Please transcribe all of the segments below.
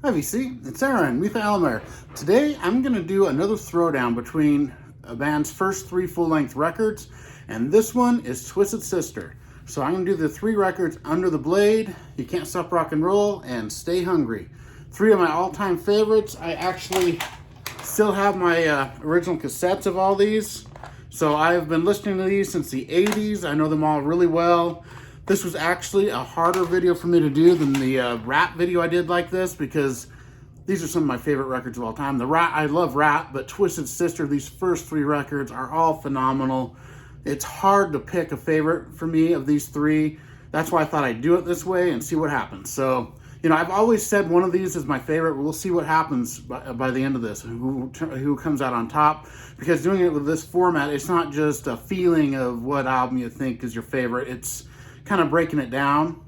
Hi VC, it's Aaron, Mitha Elmer. Today I'm going to do another throwdown between a band's first 3 full-length records, and this one is Twisted Sister. So I'm going to do the 3 records: Under the Blade, You Can't Stop Rock and Roll, and Stay Hungry. 3 of my all-time favorites. I actually still have my original cassettes of all these. So I've been listening to these since the 80s. I know them all really well. This was actually a harder video for me to do than the rap video I did like this, because these are some of my favorite records of all time. I love rap, but Twisted Sister, these first 3 records are all phenomenal. It's hard to pick a favorite for me of these 3. That's why I thought I'd do it this way and see what happens. So, you know, I've always said one of these is my favorite. We'll see what happens by the end of this, who comes out on top. Because doing it with this format, it's not just a feeling of what album you think is your favorite. It's kind of breaking it down.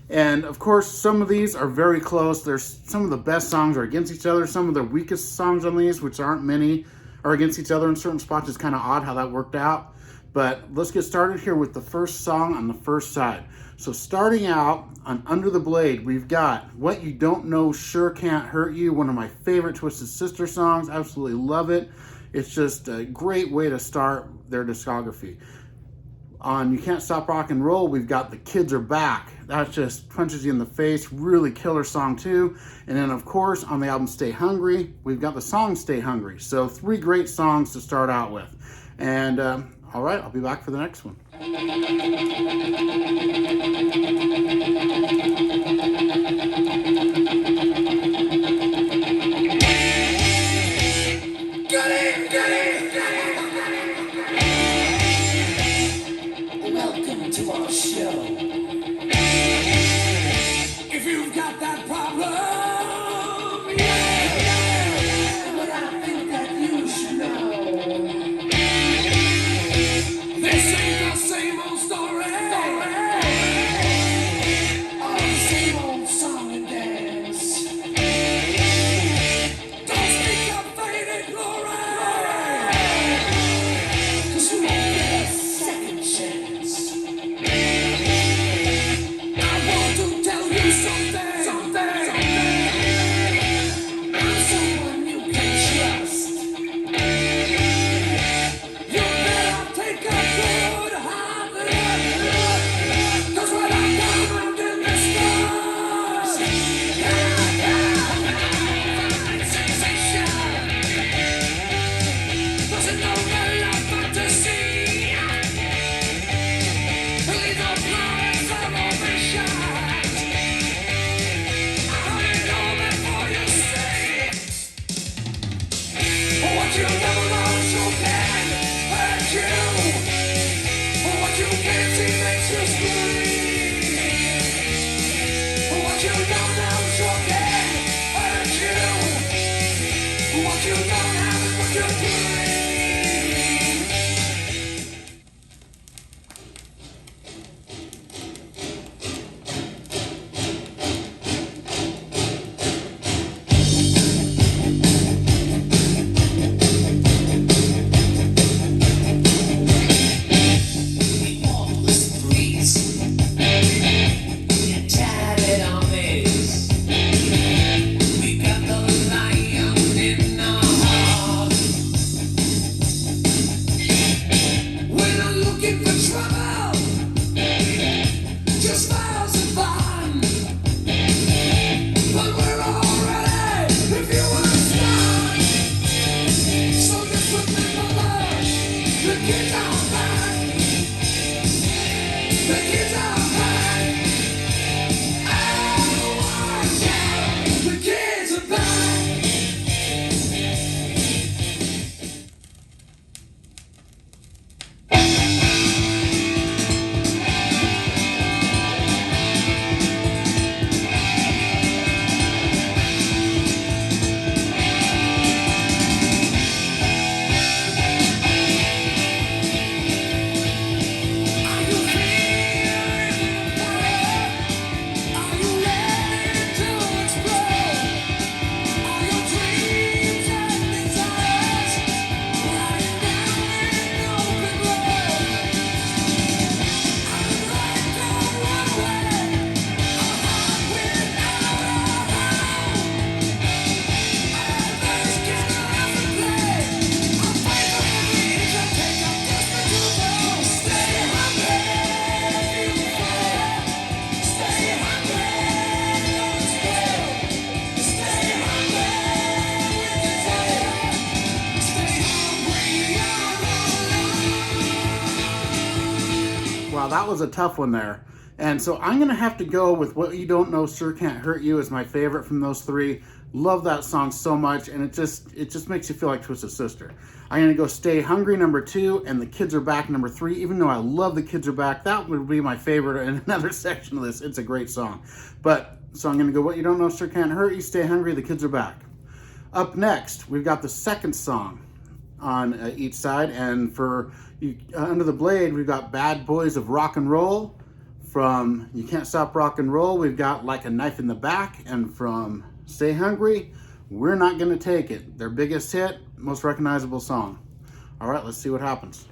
And of course, some of these are very close. There's some of the best songs are against each other. Some of the weakest songs on these, which aren't many, are against each other in certain spots. It's kind of odd how that worked out. But let's get started here with the first song on the first side. So starting out on Under the Blade, we've got What You Don't Know Sure Can't Hurt You, one of my favorite Twisted Sister songs. Absolutely love it. It's just a great way to start their discography. On You Can't Stop Rock and Roll, we've got The Kids Are Back. That just punches you in the face. Really killer song too. And then of course, on the album Stay Hungry, we've got the song Stay Hungry. So 3 great songs to start out with. And all right, I'll be back for the next one. Welcome to our show. If you've got that problem, yeah, but I think that you should know. This ain't the same old story. that was a tough one there. And so I'm going to have to go with What You Don't Know Sure Can't Hurt You as my favorite from those three. Love that song so much, and it just makes you feel like Twisted Sister. I'm going to go Stay Hungry number 2 and The Kids Are Back number 3. Even though I love The Kids Are Back, that would be my favorite in another section of this. It's a great song. So I'm going to go What You Don't Know Sure Can't Hurt You, Stay Hungry, The Kids Are Back. Up next, we've got the second song on each side, and for Under the Blade, we've got Bad Boys of Rock and Roll. From You Can't Stop Rock and Roll, we've got Like a Knife in the Back, and from Stay Hungry, We're Not Gonna Take It. Their biggest hit, most recognizable song. All right, let's see what happens.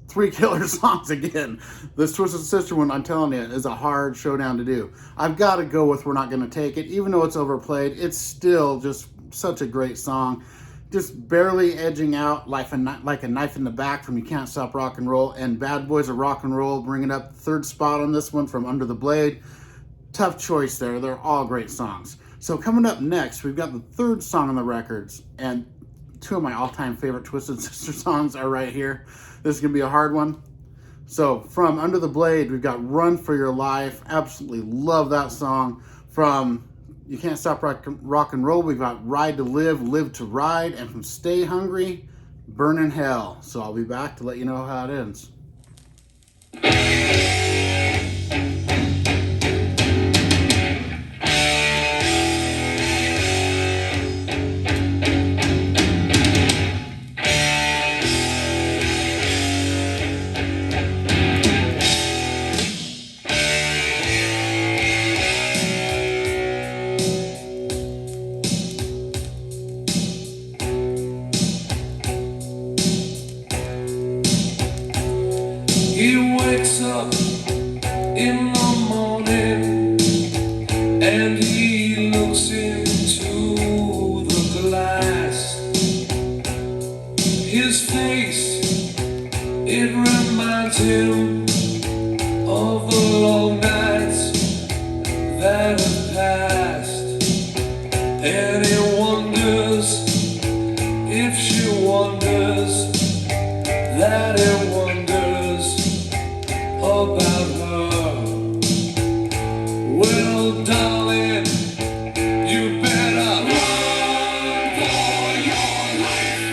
Three killer songs again. This Twisted Sister one, I'm telling you, is a hard showdown to do. I've got to go with We're Not Gonna Take It. Even though it's overplayed, it's still just such a great song. Just barely edging out Like a Knife in the Back from You Can't Stop Rock and Roll, and Bad Boys of Rock and Roll bringing up third spot on this one from Under the Blade. Tough choice there. They're all great songs. So coming up next, we've got the third song on the records, and two of my all-time favorite Twisted Sister songs are right here. This is going to be a hard one. So from Under the Blade, we've got Run for Your Life. Absolutely love that song. From You Can't Stop Rock and Roll, we've got Ride to Live, Live to Ride. And from Stay Hungry, Burn in Hell. So I'll be back to let you know how it ends. up in the morning and he looks into the glass. His face, it reminds him of the long nights that have passed. And he wonders if she wonders that he wonders about her. Well, darling, you better run for your life.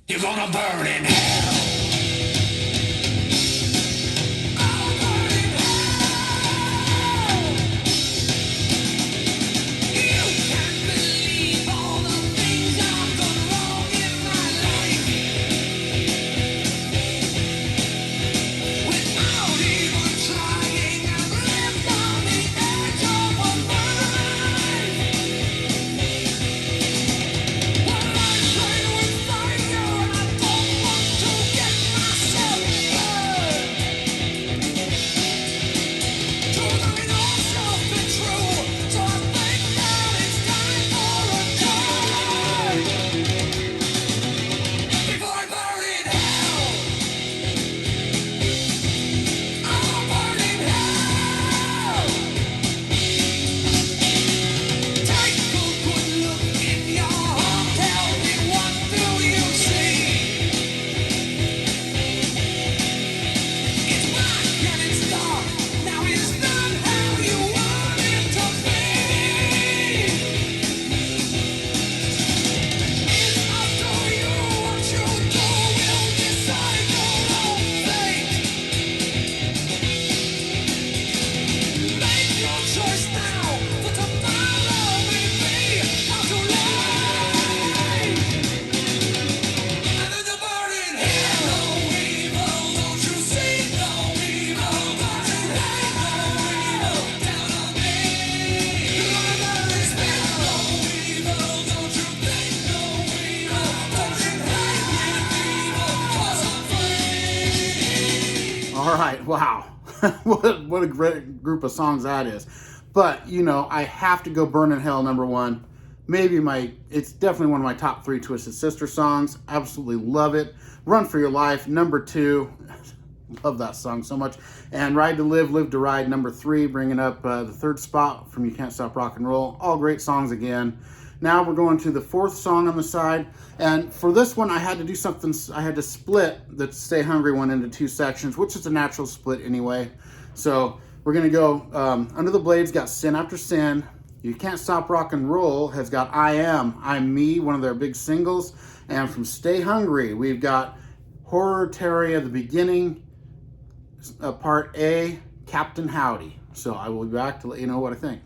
You're gonna burn in hell. To All right, wow. what a great group of songs that is. But, you know, I have to go Burnin' Hell #1. It's definitely one of my top 3 Twisted Sister songs. Absolutely love it. Run for Your Life, #2. Love that song so much. And Ride to Live, Live to Ride, #3, bringing up the 3rd spot from You Can't Stop Rock and Roll. All great songs again. Now we're going to the 4th song on the side. And for this one, I had to do something. I had to split the Stay Hungry one into 2 sections, which is a natural split anyway. So we're going to go Under the Blade's got Sin After Sin. You Can't Stop Rock and Roll has got I Am, I'm Me, one of their big singles. And from Stay Hungry, we've got Horror Terry at the beginning, part A, Captain Howdy. So I will be back to let you know what I think.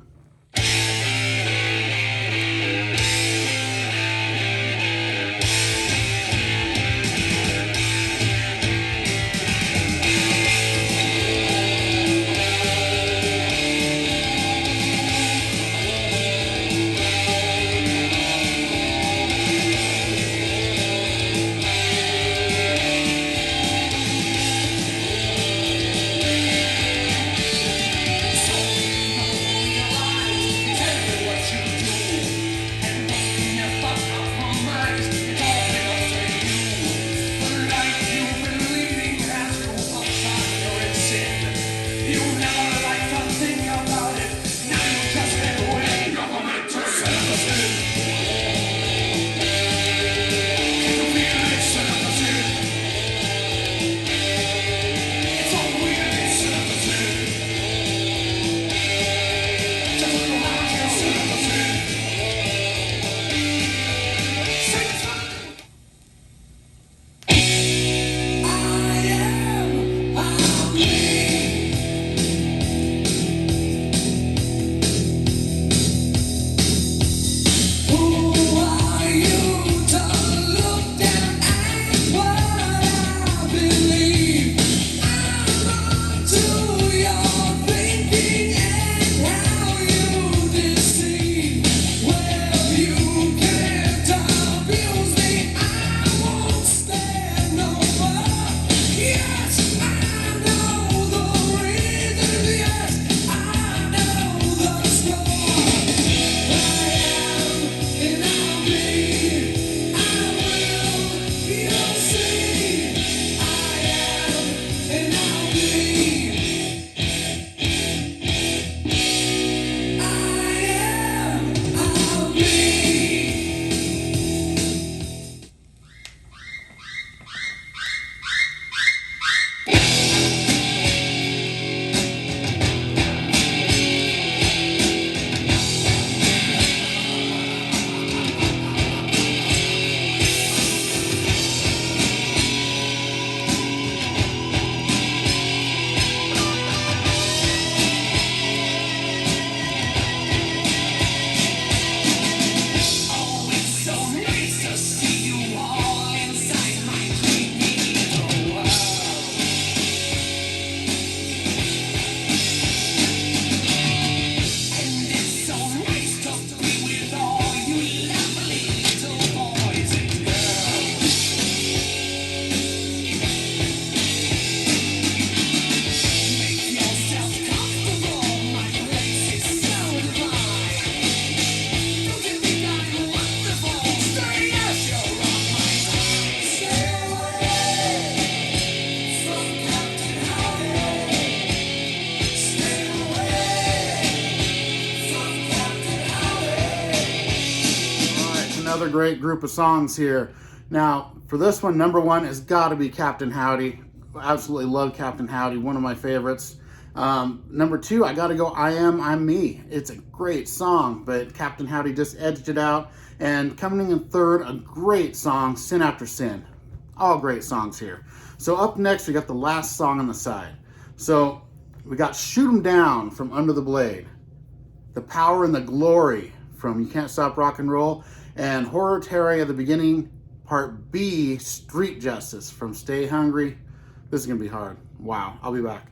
Another great group of songs here. Now, for this one, #1 has got to be Captain Howdy. Absolutely love Captain Howdy, one of my favorites. #2, I got to go I Am, I'm Me. It's a great song, but Captain Howdy just edged it out. And coming in 3rd, a great song, Sin After Sin. All great songs here. So up next, we got the last song on the side. So we got Shoot 'Em Down from Under the Blade, The Power and the Glory from You Can't Stop Rock and Roll, and Horror Terry at the beginning, part B, Street Justice from Stay Hungry. This is going to be hard. Wow. I'll be back.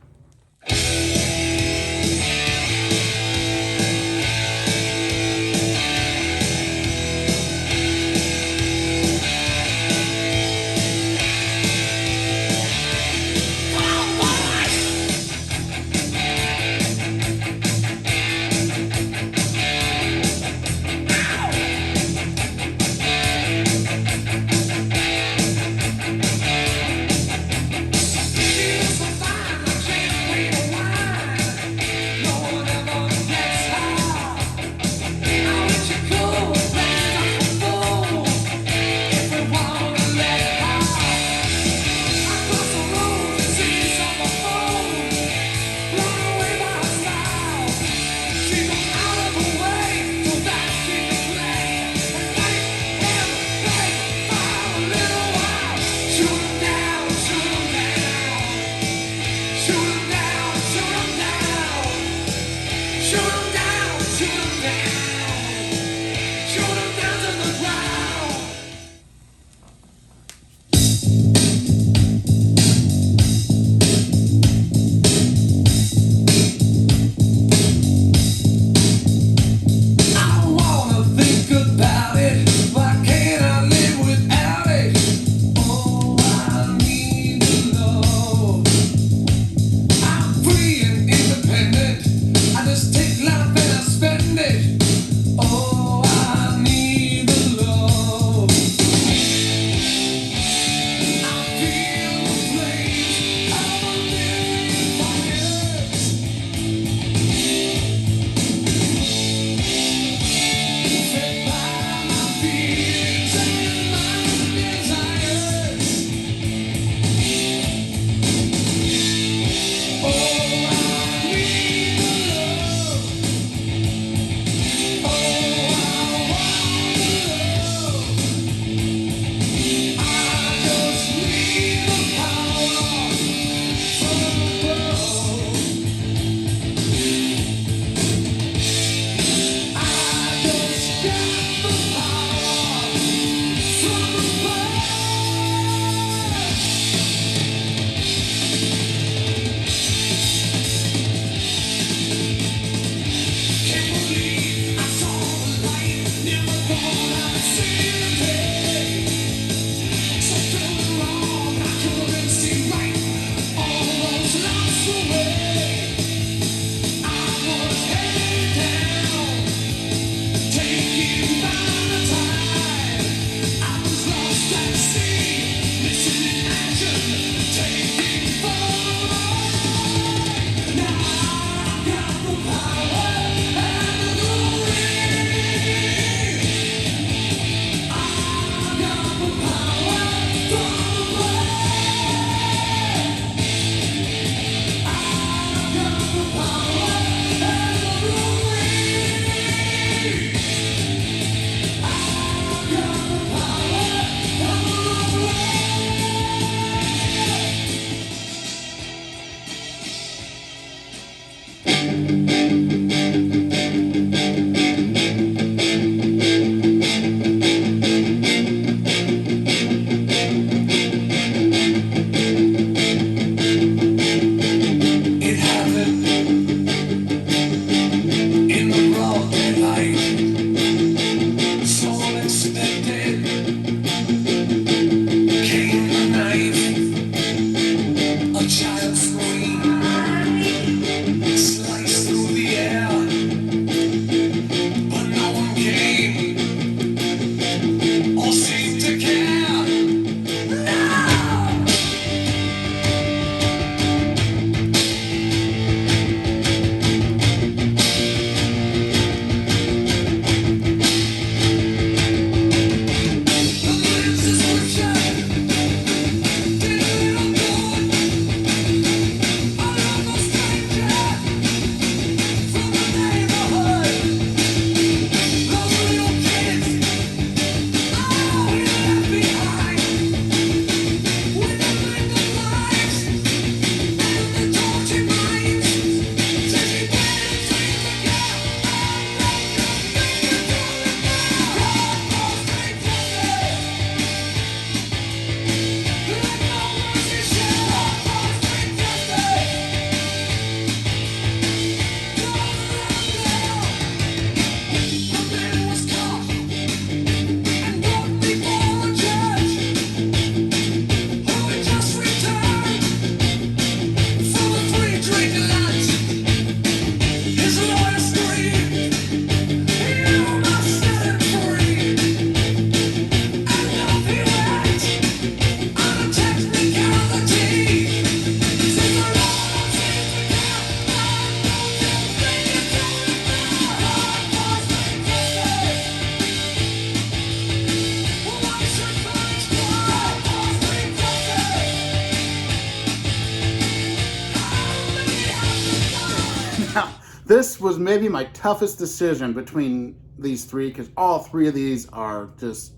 This was maybe my toughest decision between these three because all three of these are just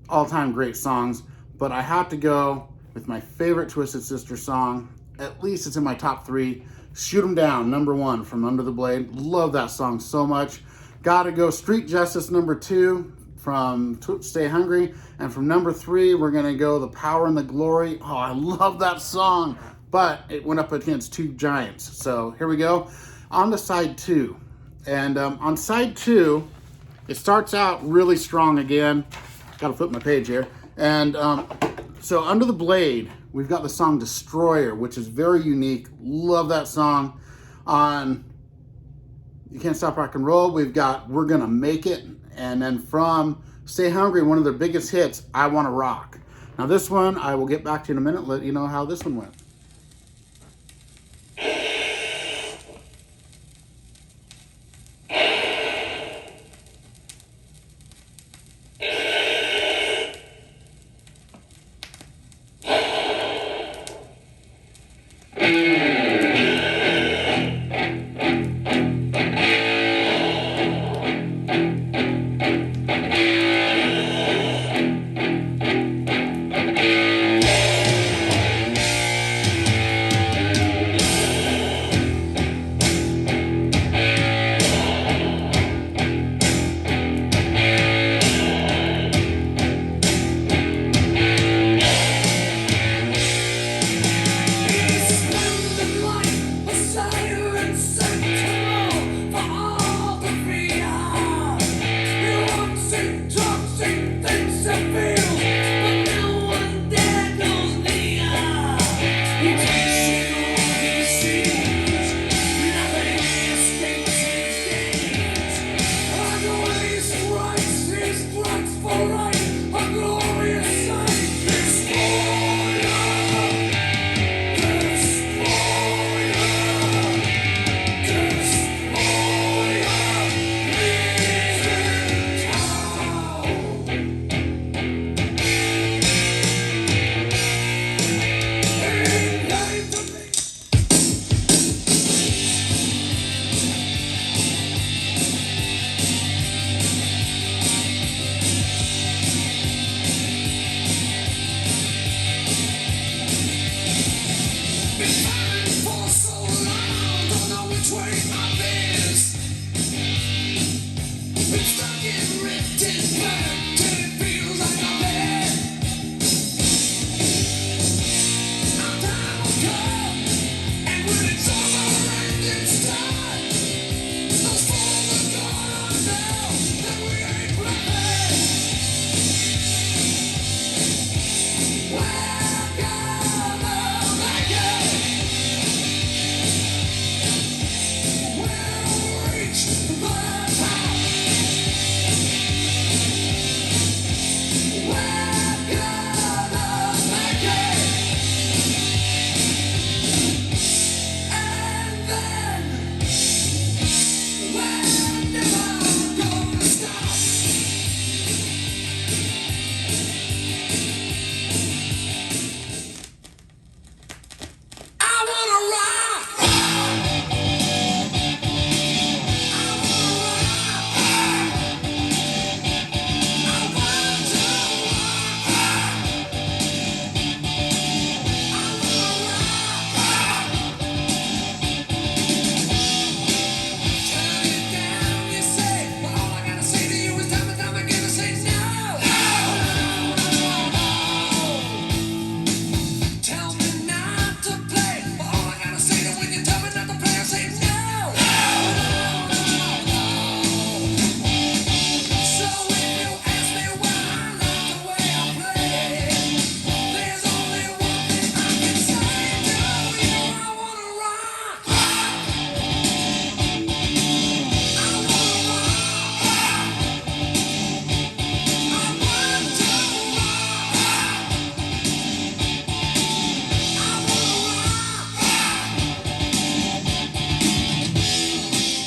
all-time great songs, but I have to go with my favorite Twisted Sister song. At least it's in my top three. Shoot 'Em Down, number one from Under the Blade. Love that song so much. Gotta go Street Justice, number two from Stay Hungry. And from number three, we're gonna go The Power and the Glory. Oh, I love that song, but it went up against two giants. So here we go. On to side two. And on side two, it starts out really strong again. Gotta flip my page here. And so Under the Blade, we've got the song Destroyer, which is very unique. Love that song. On You Can't Stop Rock and Roll, we've got We're Gonna Make It. And then from Stay Hungry, one of their biggest hits, I Wanna Rock. Now this one, I will get back to you in a minute, let you know how this one went.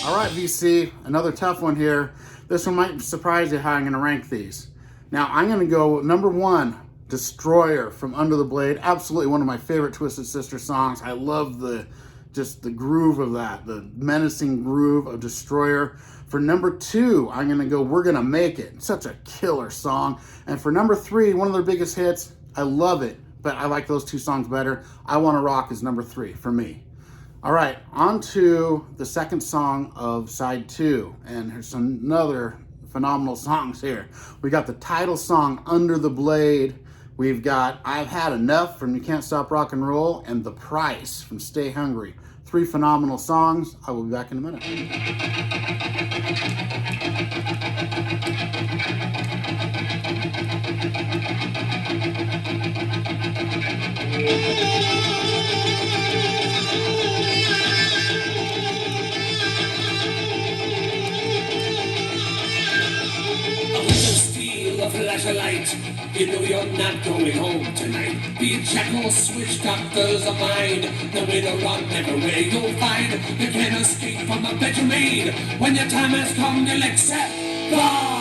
All right, VC, another tough one here. This one might surprise you how I'm gonna rank these. Now, I'm gonna go number one, Destroyer from Under the Blade. Absolutely one of my favorite Twisted Sister songs. I love the just the groove of that, the menacing groove of Destroyer. For number 2, I'm going to go We're Gonna Make It. Such a killer song. And for number 3, one of their biggest hits, I love it, but I like those 2 songs better. I Wanna Rock is number 3 for me. All right, on to the second song of side 2. And here's another phenomenal songs here. We got the title song, Under the Blade. We've got I've Had Enough from You Can't Stop Rock and Roll, and The Price from Stay Hungry. 3 phenomenal songs. I will be back in a minute. A flashlight, you know you're not going home tonight. Be it jackal, switch, doctors of mind. The way to run, everywhere you'll find. You can't escape from the bed you made. When your time has come, you'll accept the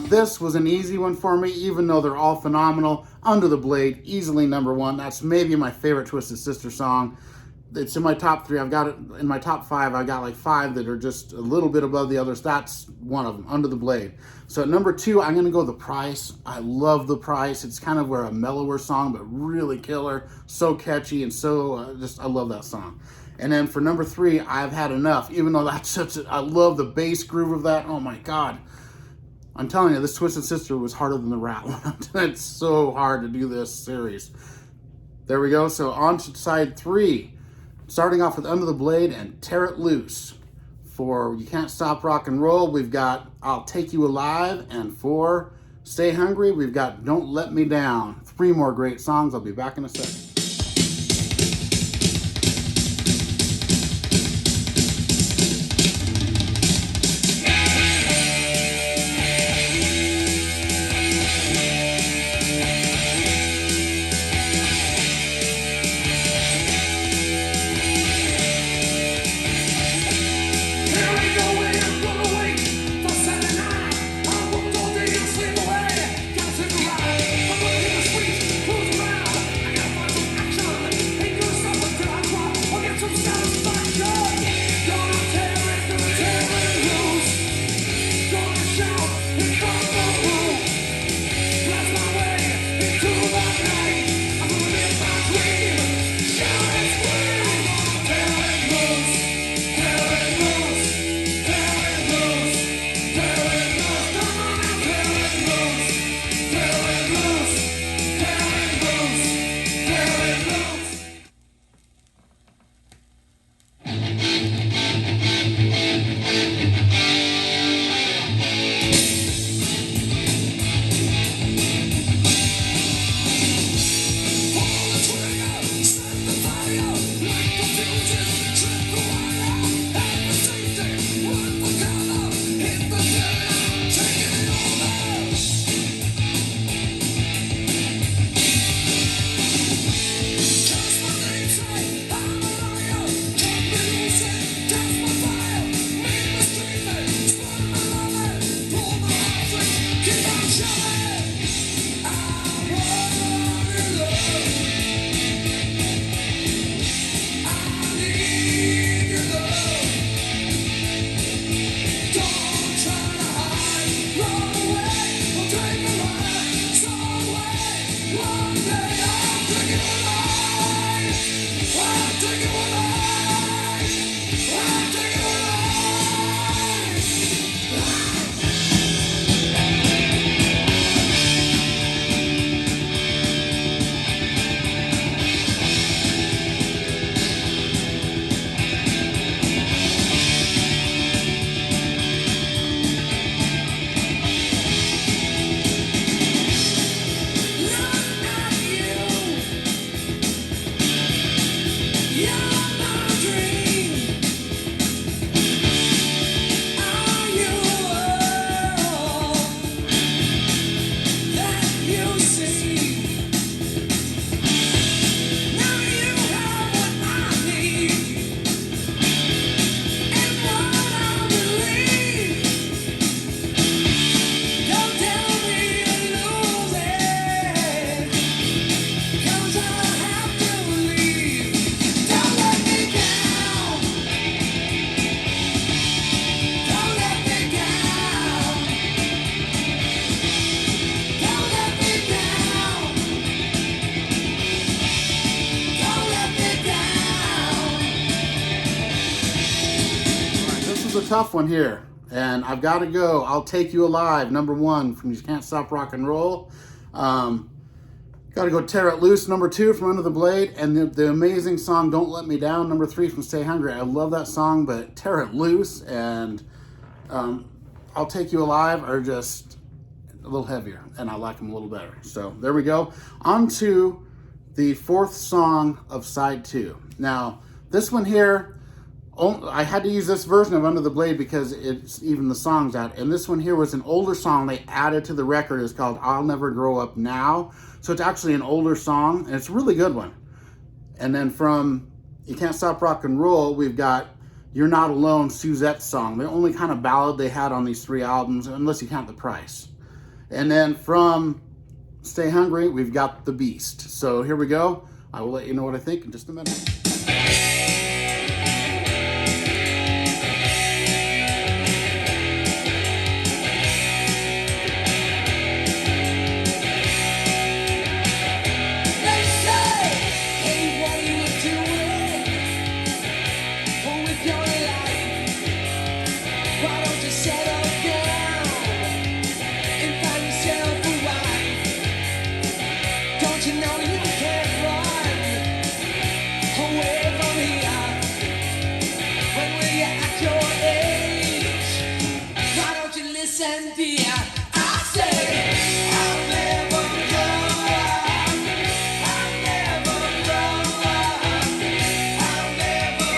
this was an easy one for me, even though they're all phenomenal. Under the Blade, easily number one. That's maybe my favorite Twisted Sister song. It's in my top 3. I've got it in my top 5. I've got like 5 that are just a little bit above the others. That's one of them, Under the Blade. So at number 2, I'm gonna go The Price. I love The Price. It's kind of a mellower song, but really killer. So catchy and so I love that song. And then for number 3, I've Had Enough. Even though that's I love the bass groove of that. Oh my God. I'm telling you, this Twisted Sister was harder than the Rat one. It's so hard to do this series. There we go. So on to side 3. Starting off with Under the Blade and Tear It Loose. For You Can't Stop Rock and Roll, we've got I'll Take You Alive. And for Stay Hungry, we've got Don't Let Me Down. 3 more great songs. I'll be back in a second. A tough one here, and I've got to go. I'll Take You Alive, number 1 from You Can't Stop Rock and Roll. Got to go Tear It Loose, number 2 from Under the Blade, and the amazing song Don't Let Me Down, number 3 from Stay Hungry. I love that song, but Tear It Loose and I'll Take You Alive are just a little heavier, and I like them a little better. So there we go. On to the 4th song of side 2. Now, this one here, I had to use this version of Under the Blade because it's even the song's out. And this one here was an older song they added to the record. It's called I'll Never Grow Up Now. So it's actually an older song, and it's a really good one. And then from You Can't Stop Rock and Roll, we've got You're Not Alone, Suzette's song. The only kind of ballad they had on these 3 albums, unless you count The Price. And then from Stay Hungry, we've got The Beast. So here we go. I will let you know what I think in just a minute. Listen, dear, I say I'll never grow up. I'll never grow up. I'll never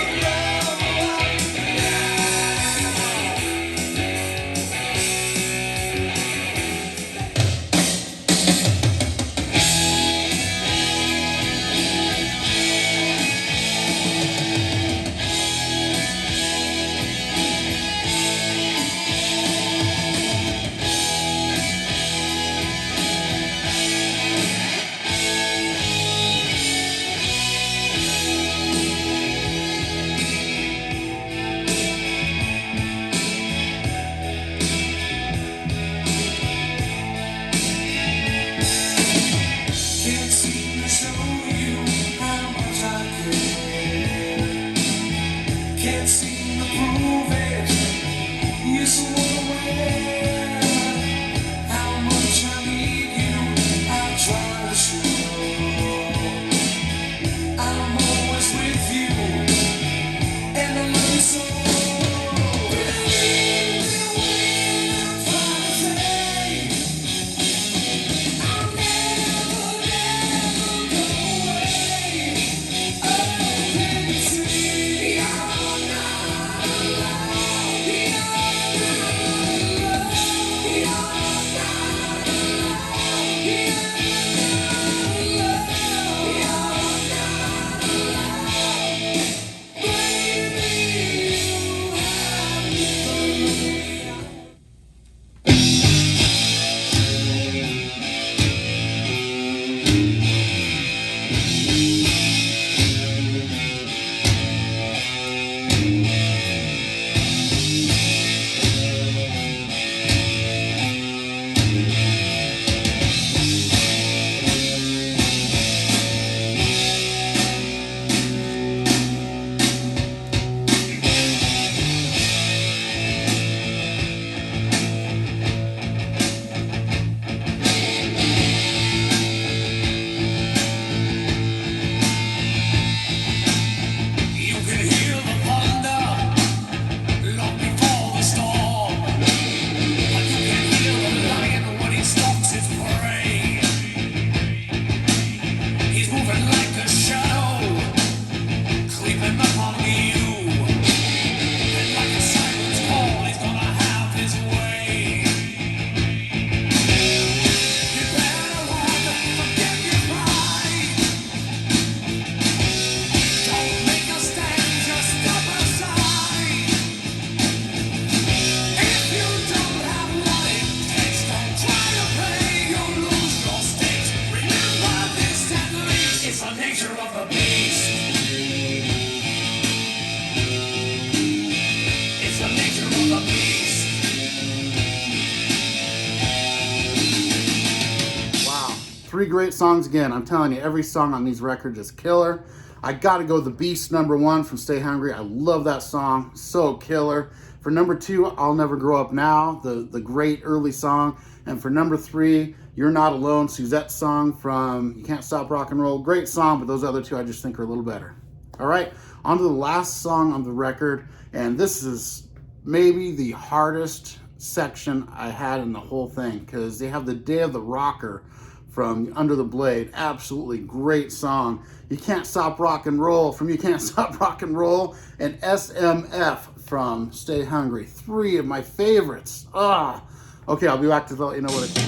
Three great songs again. I'm telling you, every song on these records is killer. I gotta go The Beast #1 from Stay Hungry. I love that song, so killer. For #2, I'll Never Grow Up Now, the great early song. And for #3, You're Not Alone, Suzette's song from You Can't Stop Rock and Roll. Great song, but those other two I just think are a little better. All right, on to the last song on the record, and this is maybe the hardest section I had in the whole thing, because they have The Day of the Rocker from Under the Blade. Absolutely great song. You Can't Stop Rock and Roll from You Can't Stop Rock and Roll, and SMF from Stay Hungry. Three of my favorites. Okay, I'll be back to let you know what it is.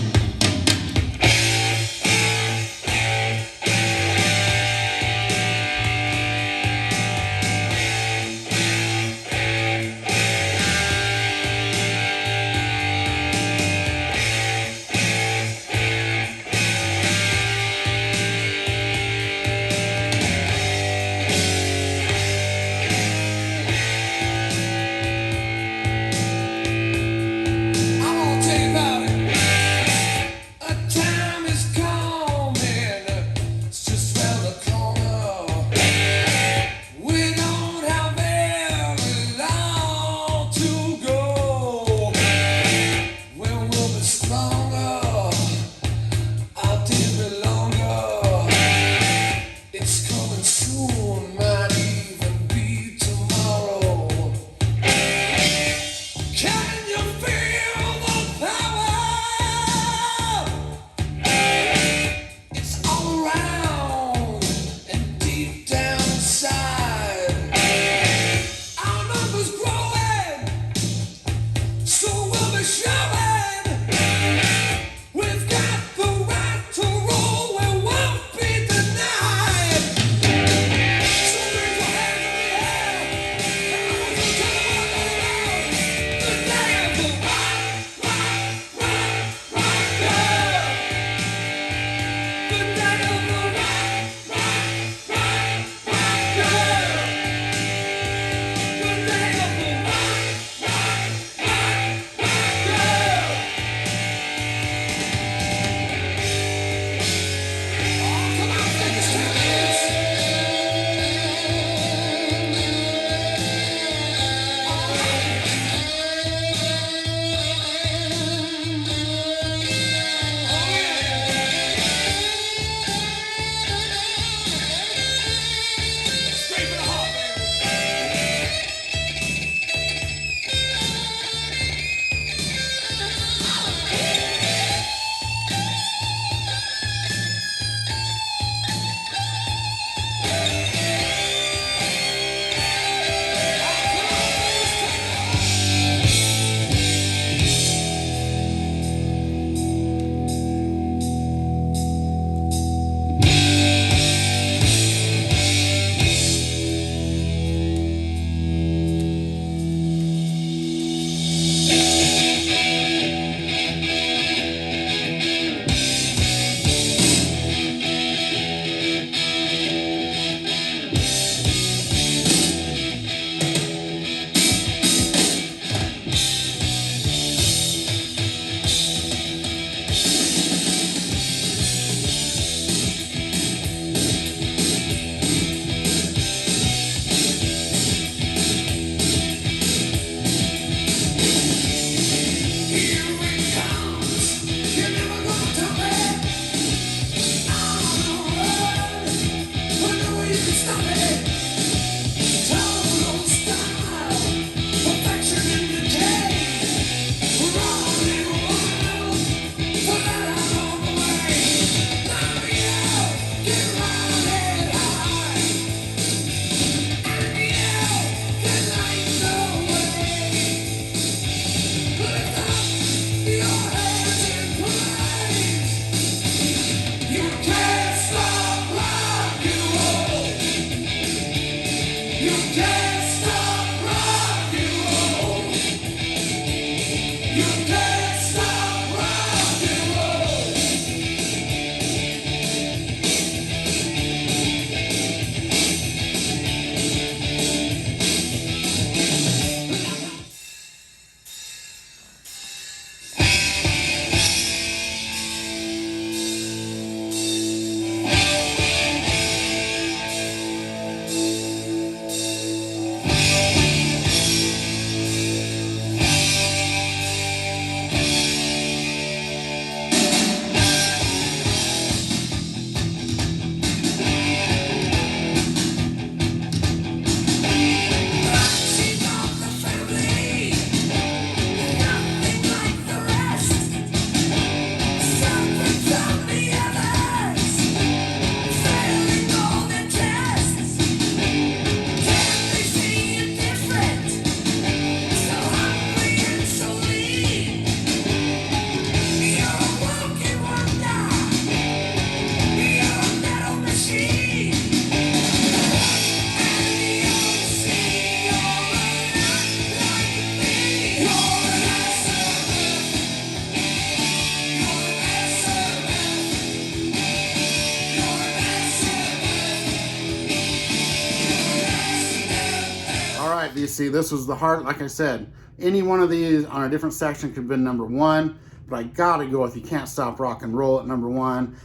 You see, this was the hard, like I said, any one of these on a different section could have been number 1, but I gotta go with You Can't Stop Rock and Roll at number 1.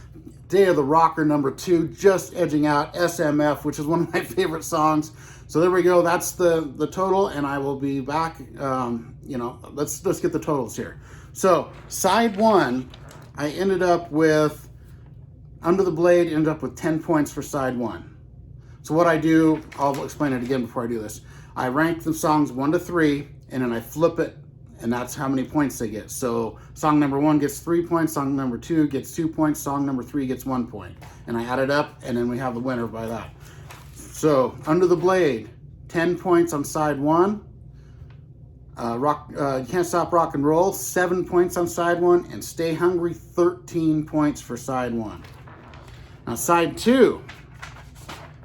Day of the Rocker, number 2, just edging out SMF, which is one of my favorite songs. So there we go. That's the total, and I will be back. You know, let's get the totals here. So side 1, I ended up with Under the Blade. Ended up with 10 points for side 1. So what I do, I'll explain it again before I do this. I rank the songs 1 to 3, and then I flip it, and that's how many points they get. So song number 1 gets 3 points, song number 2 gets 2 points, song number 3 gets 1 point. And I add it up, and then we have the winner by that. So Under the Blade, 10 points on side 1. You Can't Stop Rock and Roll, 7 points on side 1. And Stay Hungry, 13 points for side 1. Now side 2,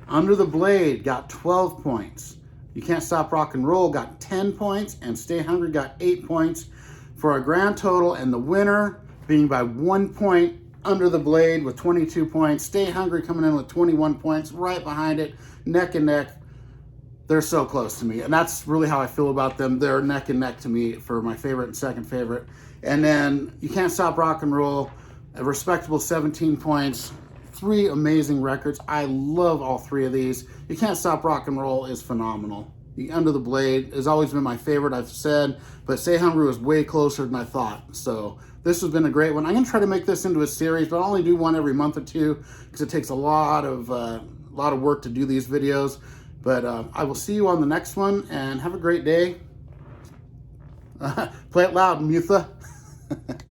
Under the Blade got 12 points. You Can't Stop Rock and Roll got 10 points, and Stay Hungry got 8 points for a grand total, and the winner being by 1 point, Under the Blade with 22 points. Stay Hungry coming in with 21 points, right behind it, neck and neck. They're so close to me, and that's really how I feel about them. They're neck and neck to me for my favorite and second favorite. And then You Can't Stop Rock and Roll, a respectable 17 points. 3 amazing records. I love all 3 of these. You Can't Stop Rock and Roll is phenomenal. The Under the Blade has always been my favorite, I've said, but Stay Hungry was way closer than I thought. So this has been a great one. I'm gonna try to make this into a series, but I'll only do one every month or 2 because it takes a lot of work to do these videos. But I will see you on the next one, and have a great day. Play it loud, Mutha.